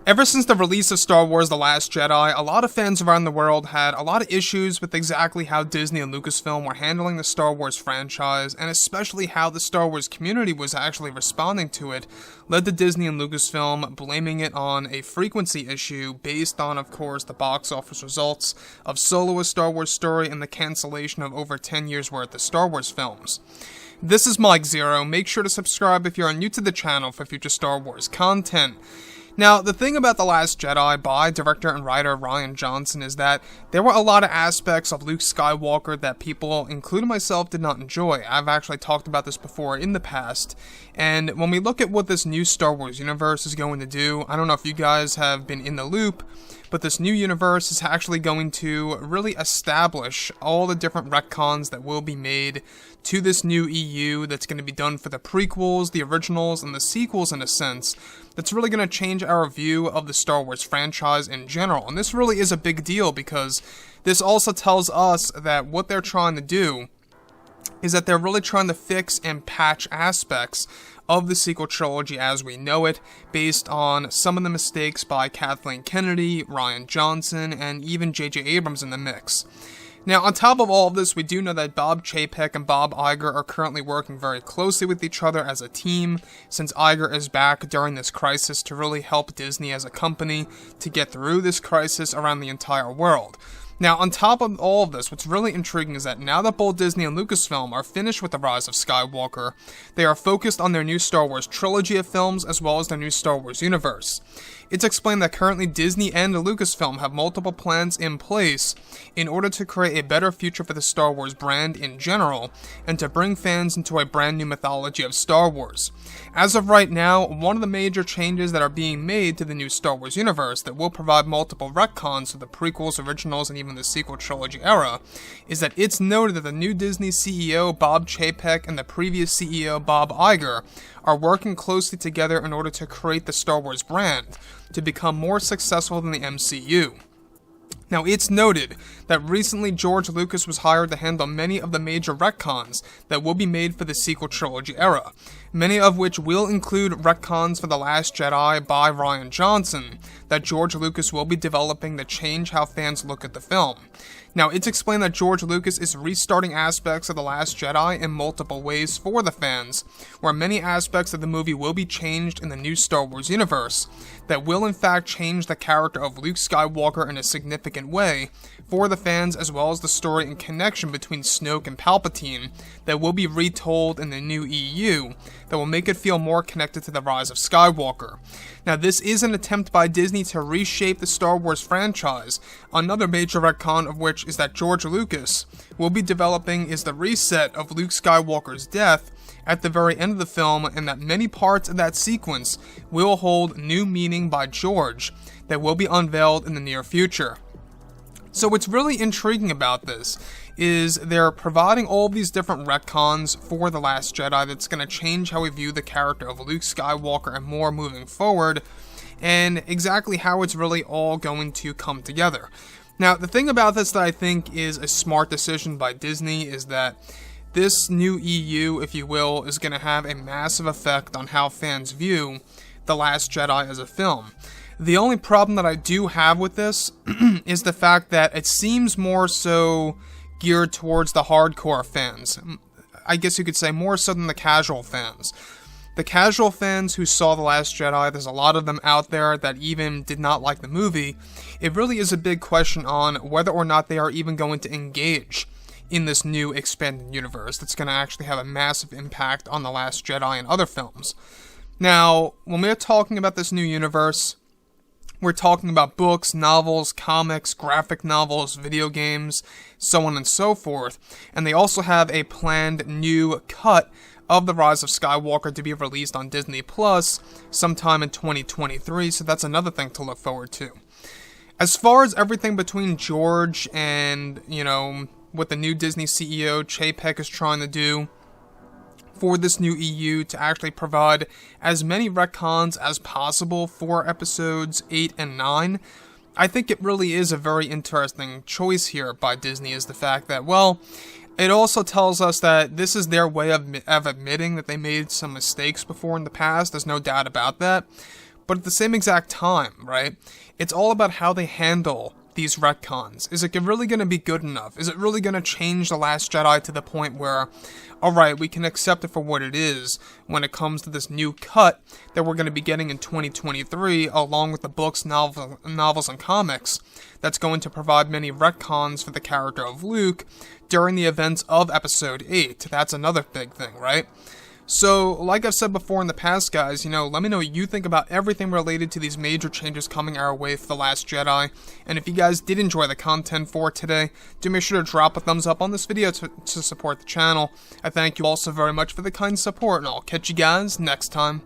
Ever since the release of Star Wars The Last Jedi, a lot of fans around the world had a lot of issues with exactly how Disney and Lucasfilm were handling the Star Wars franchise, and especially how the Star Wars community was actually responding to it, led to Disney and Lucasfilm blaming it on a frequency issue based on, of course, the box office results of Solo: A Star Wars Story and the cancellation of over 10 years' worth of Star Wars films. This is Mike Zero. Make sure to subscribe if you are new to the channel for future Star Wars content. Now, the thing about The Last Jedi by director and writer Rian Johnson is that there were a lot of aspects of Luke Skywalker that people, including myself, did not enjoy. I've actually talked about this before in the past, and when we look at what this new Star Wars universe is going to do, I don't know if you guys have been in the loop, but this new universe is actually going to really establish all the different retcons that will be made to this new EU that's going to be done for the prequels, the originals, and the sequels in a sense. That's really going to change our view of the Star Wars franchise in general. And this really is a big deal because this also tells us that what they're trying to do is that they're really trying to fix and patch aspects of the sequel trilogy as we know it, based on some of the mistakes by Kathleen Kennedy, Rian Johnson, and even J.J. Abrams in the mix. Now, on top of all of this, we do know that Bob Chapek and Bob Iger are currently working very closely with each other as a team, since Iger is back during this crisis to really help Disney as a company to get through this crisis around the entire world. Now, on top of all of this, what's really intriguing is that now that both Disney and Lucasfilm are finished with The Rise of Skywalker, they are focused on their new Star Wars trilogy of films as well as their new Star Wars universe. It's explained that currently Disney and Lucasfilm have multiple plans in place in order to create a better future for the Star Wars brand in general, and to bring fans into a brand new mythology of Star Wars. As of right now, one of the major changes that are being made to the new Star Wars universe that will provide multiple retcons to the prequels, originals, and even the sequel trilogy era, is that it's noted that the new Disney CEO Bob Chapek and the previous CEO Bob Iger are working closely together in order to create the Star Wars brand to become more successful than the MCU. Now, it's noted that recently George Lucas was hired to handle many of the major retcons that will be made for the sequel trilogy era, many of which will include retcons for The Last Jedi by Rian Johnson that George Lucas will be developing to change how fans look at the film. Now, it's explained that George Lucas is restarting aspects of The Last Jedi in multiple ways for the fans, where many aspects of the movie will be changed in the new Star Wars universe that will in fact change the character of Luke Skywalker in a significant way for the fans, as well as the story and connection between Snoke and Palpatine that will be retold in the new EU that will make it feel more connected to the Rise of Skywalker. Now, this is an attempt by Disney to reshape the Star Wars franchise. Another major retcon of which is that George Lucas will be developing is the reset of Luke Skywalker's death at the very end of the film, and that many parts of that sequence will hold new meaning by George that will be unveiled in the near future. So what's really intriguing about this is they're providing all these different retcons for The Last Jedi that's going to change how we view the character of Luke Skywalker and more moving forward, and exactly how it's really all going to come together. Now, the thing about this that I think is a smart decision by Disney is that this new EU, if you will, is going to have a massive effect on how fans view The Last Jedi as a film. The only problem that I do have with this is the fact that it seems more so geared towards the hardcore fans. I guess you could say more so than the casual fans. The casual fans who saw The Last Jedi, there's a lot of them out there that even did not like the movie. It really is a big question on whether or not they are even going to engage in this new expanded universe that's going to actually have a massive impact on The Last Jedi and other films. Now, when we're talking about this new universe, we're talking about books, novels, comics, graphic novels, video games, so on and so forth. And they also have a planned new cut of The Rise of Skywalker to be released on Disney Plus sometime in 2023, so that's another thing to look forward to. As far as everything between George and, what the new Disney CEO Chapek is trying to do for this new EU to actually provide as many retcons as possible for episodes 8 and 9, I think it really is a very interesting choice here by Disney, is the fact that, well, it also tells us that this is their way of admitting that they made some mistakes before in the past. There's no doubt about that. but at the same exact time, right, it's all about how they handle these retcons. Is it really going to be good enough? Is it really going to change The Last Jedi to the point where, alright, we can accept it for what it is when it comes to this new cut that we're going to be getting in 2023, along with the books, novels, and comics, that's going to provide many retcons for the character of Luke during the events of Episode 8. That's another big thing, right? So, like I've said before in the past, guys, let me know what you think about everything related to these major changes coming our way for The Last Jedi. And if you guys did enjoy the content for today, do make sure to drop a thumbs up on this video to support the channel. I thank you all so very much for the kind support, and I'll catch you guys next time.